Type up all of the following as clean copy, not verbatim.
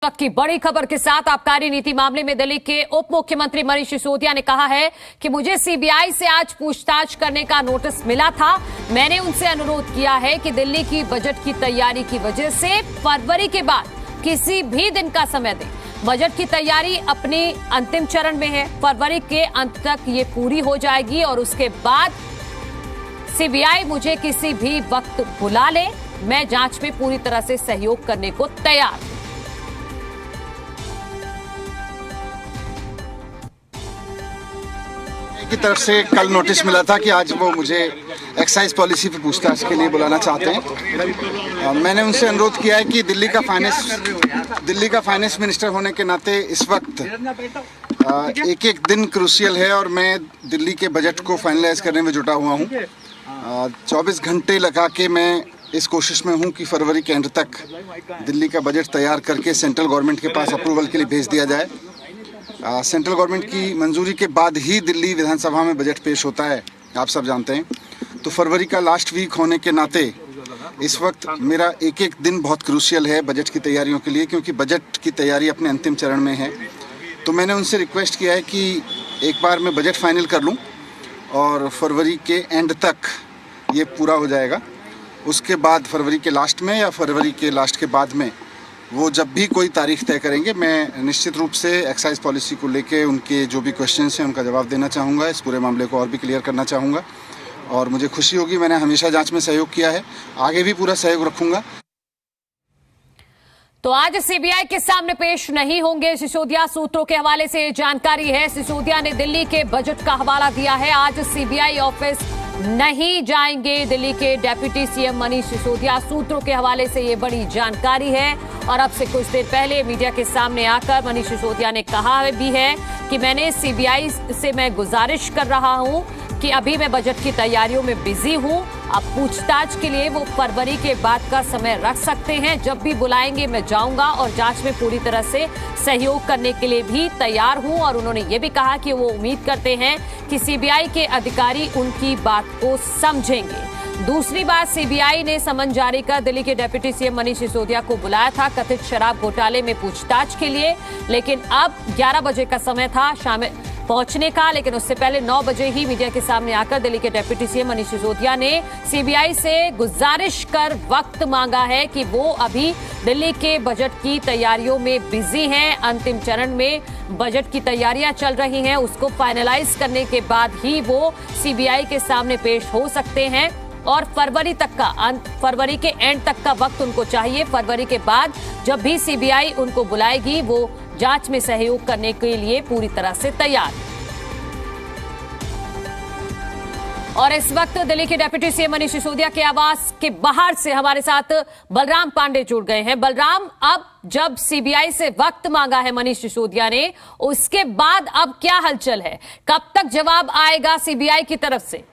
वक्त की बड़ी खबर के साथ आबकारी नीति मामले में दिल्ली के उप मुख्यमंत्री मनीष सिसोदिया ने कहा है कि मुझे सीबीआई से आज पूछताछ करने का नोटिस मिला था। मैंने उनसे अनुरोध किया है कि दिल्ली की बजट की तैयारी की वजह से फरवरी के बाद किसी भी दिन का समय दें। बजट की तैयारी अपने अंतिम चरण में है। फरवरी के अंत तक ये पूरी हो जाएगी और उसके बाद सीबीआई मुझे किसी भी वक्त बुला ले। मैं जांच में पूरी तरह से सहयोग करने को तैयार हूं। की तरफ से कल नोटिस मिला था कि आज वो मुझे एक्साइज पॉलिसी पे पूछताछ के लिए बुलाना चाहते हैं। मैंने उनसे अनुरोध किया है कि दिल्ली का फाइनेंस मिनिस्टर होने के नाते इस वक्त एक एक दिन क्रूशियल है और मैं दिल्ली के बजट को फाइनलाइज करने में जुटा हुआ हूँ। 24 घंटे लगा के मैं इस कोशिश में हूँ कि फरवरी के एंड तक दिल्ली का बजट तैयार करके सेंट्रल गवर्नमेंट के पास अप्रूवल के लिए भेज दिया जाए। सेंट्रल गवर्नमेंट की मंजूरी के बाद ही दिल्ली विधानसभा में बजट पेश होता है, आप सब जानते हैं। तो फरवरी का लास्ट वीक होने के नाते इस वक्त मेरा एक एक दिन बहुत क्रूशियल है बजट की तैयारियों के लिए, क्योंकि बजट की तैयारी अपने अंतिम चरण में है। तो मैंने उनसे रिक्वेस्ट किया है कि एक बार मैं बजट फाइनल कर लूँ और फरवरी के एंड तक ये पूरा हो जाएगा। उसके बाद फरवरी के लास्ट में या फरवरी के लास्ट के बाद में वो जब भी कोई तारीख तय करेंगे, मैं निश्चित रूप से एक्साइज पॉलिसी को लेके उनके जो भी क्वेश्चंस हैं उनका जवाब देना चाहूँगा। इस पूरे मामले को और भी क्लियर करना चाहूँगा और मुझे खुशी होगी। मैंने हमेशा जांच में सहयोग किया है, आगे भी पूरा सहयोग रखूँगा। तो आज सीबीआई के सामने पेश नहीं होंगे सिसोदिया। सूत्रों के हवाले से जानकारी है, सिसोदिया ने दिल्ली के बजट का हवाला दिया है। आज सीबीआई ऑफिस नहीं जाएंगे दिल्ली के डेप्यूटी सीएम मनीष सिसोदिया। सूत्रों के हवाले से ये बड़ी जानकारी है और अब से कुछ देर पहले मीडिया के सामने आकर मनीष सिसोदिया ने कहा भी है कि मैंने सीबीआई से मैं गुजारिश कर रहा हूं कि अभी मैं बजट की तैयारियों में बिजी हूं। अब पूछताछ के लिए वो फरवरी के बाद का समय रख सकते हैं। जब भी बुलाएंगे मैं जाऊंगा और जांच में पूरी तरह से सहयोग करने के लिए भी तैयार हूं। और उन्होंने ये भी कहा कि वो उम्मीद करते हैं कि सीबीआई के अधिकारी उनकी बात को समझेंगे। दूसरी बात, सीबीआई ने समन जारी कर दिल्ली के डेप्यूटी सीएम मनीष सिसोदिया को बुलाया था कथित शराब घोटाले में पूछताछ के लिए, लेकिन अब 11 बजे का समय था शामिल पहुंचने का। लेकिन उससे पहले 9 बजे ही मीडिया के सामने आकर दिल्ली के डेप्यूटी सीएम मनीष सिसोदिया ने सीबीआई से गुजारिश कर वक्त मांगा है कि वो अभी दिल्ली के बजट की तैयारियों में बिजी हैं। अंतिम चरण में बजट की तैयारियां चल रही हैं, उसको फाइनलाइज करने के बाद ही वो सीबीआई के सामने पेश हो सकते हैं और फरवरी के एंड तक का वक्त उनको चाहिए। फरवरी के बाद जब भी सीबीआई उनको बुलाएगी वो जांच में सहयोग करने के लिए पूरी तरह से तैयार। और इस वक्त दिल्ली के डेप्यूटी सीएम मनीष सिसोदिया के आवास के बाहर से हमारे साथ बलराम पांडे जुड़ गए हैं। बलराम, अब जब सीबीआई से वक्त मांगा है मनीष सिसोदिया ने, उसके बाद अब क्या हलचल है? कब तक जवाब आएगा सीबीआई की तरफ से?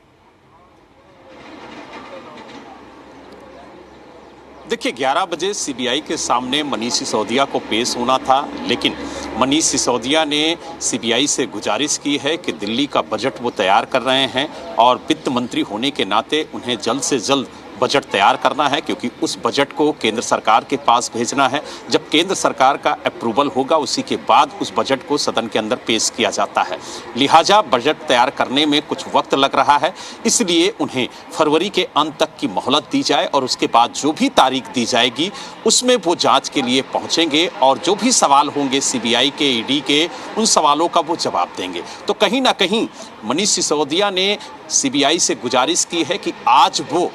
देखिए, 11 बजे सीबीआई के सामने मनीष सिसोदिया को पेश होना था, लेकिन मनीष सिसोदिया ने सीबीआई से गुजारिश की है कि दिल्ली का बजट वो तैयार कर रहे हैं और वित्त मंत्री होने के नाते उन्हें जल्द से जल्द बजट तैयार करना है, क्योंकि उस बजट को केंद्र सरकार के पास भेजना है। जब केंद्र सरकार का अप्रूवल होगा उसी के बाद उस बजट को सदन के अंदर पेश किया जाता है। लिहाजा बजट तैयार करने में कुछ वक्त लग रहा है, इसलिए उन्हें फरवरी के अंत तक की मोहलत दी जाए और उसके बाद जो भी तारीख दी जाएगी उसमें वो जांच के लिए पहुंचेंगे और जो भी सवाल होंगे सीबीआई के, ईडी के, उन सवालों का वो जवाब देंगे। तो कहीं ना कहीं मनीष सिसोदिया ने सीबीआई से गुजारिश की है कि आज वो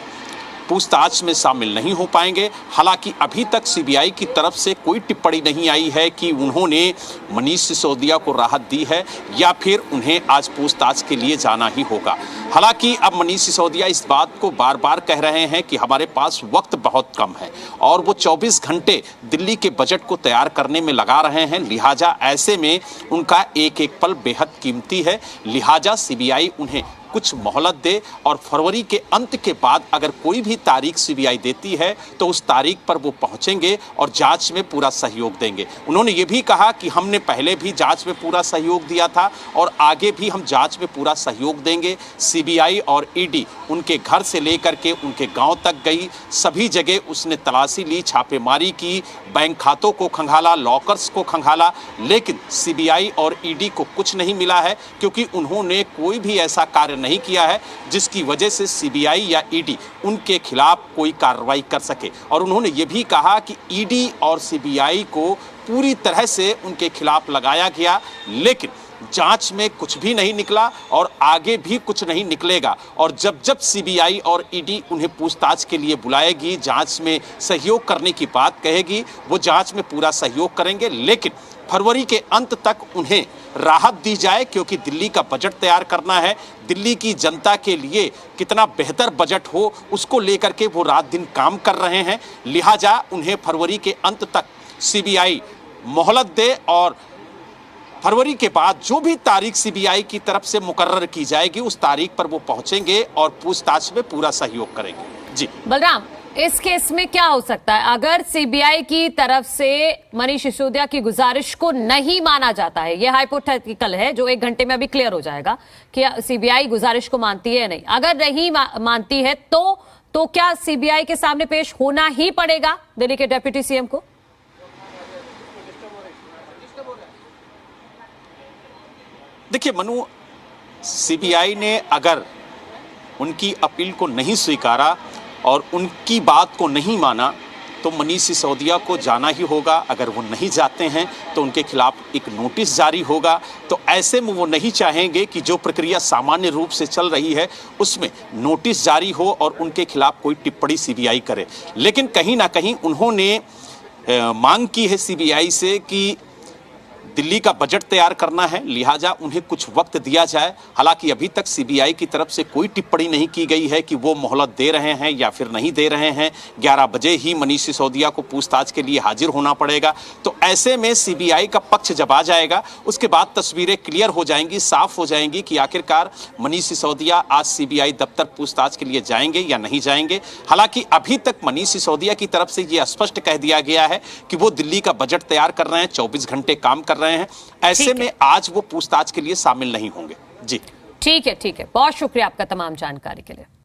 पूछताछ में शामिल नहीं हो पाएंगे। हालांकि अभी तक सीबीआई की तरफ से कोई टिप्पणी नहीं आई है कि उन्होंने मनीष सिसोदिया को राहत दी है या फिर उन्हें आज पूछताछ के लिए जाना ही होगा। हालांकि अब मनीष सिसोदिया इस बात को बार बार कह रहे हैं कि हमारे पास वक्त बहुत कम है और वो 24 घंटे दिल्ली के बजट को तैयार करने में लगा रहे हैं। लिहाजा ऐसे में उनका एक एक पल बेहद कीमती है। लिहाजा सीबीआई उन्हें कुछ मोहलत दे और फरवरी के अंत के बाद अगर कोई भी तारीख सीबीआई देती है तो उस तारीख पर वो पहुंचेंगे और जांच में पूरा सहयोग देंगे। उन्होंने ये भी कहा कि हमने पहले भी जांच में पूरा सहयोग दिया था और आगे भी हम जांच में पूरा सहयोग देंगे। सीबीआई और ईडी उनके घर से लेकर के उनके गांव तक गई, सभी जगह उसने तलाशी ली, छापेमारी की, बैंक खातों को खंगाला, लॉकर्स को खंगाला, लेकिन सीबीआई और ईडी को कुछ नहीं मिला है क्योंकि उन्होंने कोई भी ऐसा कार्य नहीं किया है जिसकी वजह से सीबीआई या ईडी उनके खिलाफ कोई कार्रवाई कर सके। और उन्होंने ये भी कहा कि ईडी और सीबीआई को पूरी तरह से उनके खिलाफ लगाया गया, लेकिन जांच में कुछ भी नहीं निकला और आगे भी कुछ नहीं निकलेगा। और जब जब सीबीआई और ईडी उन्हें पूछताछ के लिए बुलाएगी, जांच में सहयोग करने की बात कहेगी, वो जांच में पूरा सहयोग करेंगे, लेकिन फरवरी के अंत तक उन्हें राहत दी जाए क्योंकि दिल्ली का बजट तैयार करना है। दिल्ली की जनता के लिए कितना बेहतर बजट हो उसको लेकर के वो रात दिन काम कर रहे हैं। लिहाजा उन्हें फरवरी के अंत तक सीबीआई मोहलत दे और फरवरी के बाद जो भी तारीख सीबीआई की तरफ से मुकर्रर की जाएगी उस तारीख पर वो पहुंचेंगे और पूछताछ में पूरा सहयोग करेंगे। जी बलराम, इस केस में क्या हो सकता है अगर सीबीआई की तरफ से मनीष सिसोदिया की गुजारिश को नहीं माना जाता है? यह हाइपोथेटिकल है जो 1 घंटे में अभी क्लियर हो जाएगा कि सीबीआई गुजारिश को मानती है या नहीं। अगर नहीं मानती है तो क्या सीबीआई के सामने पेश होना ही पड़ेगा दिल्ली के डिप्टी सीएम को? देखिए मनु, सीबीआई ने अगर उनकी अपील को नहीं स्वीकारा और उनकी बात को नहीं माना तो मनीष सिसोदिया को जाना ही होगा। अगर वो नहीं जाते हैं तो उनके खिलाफ एक नोटिस जारी होगा। तो ऐसे में वो नहीं चाहेंगे कि जो प्रक्रिया सामान्य रूप से चल रही है उसमें नोटिस जारी हो और उनके खिलाफ कोई टिप्पणी सीबीआई करे। लेकिन कहीं ना कहीं उन्होंने मांग की है सीबीआई से कि दिल्ली का बजट तैयार करना है, लिहाजा उन्हें कुछ वक्त दिया जाए। हालांकि अभी तक सीबीआई की तरफ से कोई टिप्पणी नहीं की गई है कि वो मोहलत दे रहे हैं या फिर नहीं दे रहे हैं। 11 बजे ही मनीष सिसोदिया को पूछताछ के लिए हाजिर होना पड़ेगा। तो ऐसे में सीबीआई का पक्ष जब आ जाएगा उसके बाद तस्वीरें क्लियर हो जाएंगी, साफ हो जाएंगी कि आखिरकार मनीष सिसोदिया आज सीबीआई दफ्तर पूछताछ के लिए जाएंगे या नहीं जाएंगे। हालांकि अभी तक मनीष सिसोदिया की तरफ से ये स्पष्ट कह दिया गया है कि वो दिल्ली का बजट तैयार कर रहे हैं, 24 घंटे काम कर रहे हैं। ऐसे में आज वो पूछताछ के लिए शामिल नहीं होंगे। जी ठीक है, बहुत शुक्रिया आपका तमाम जानकारी के लिए।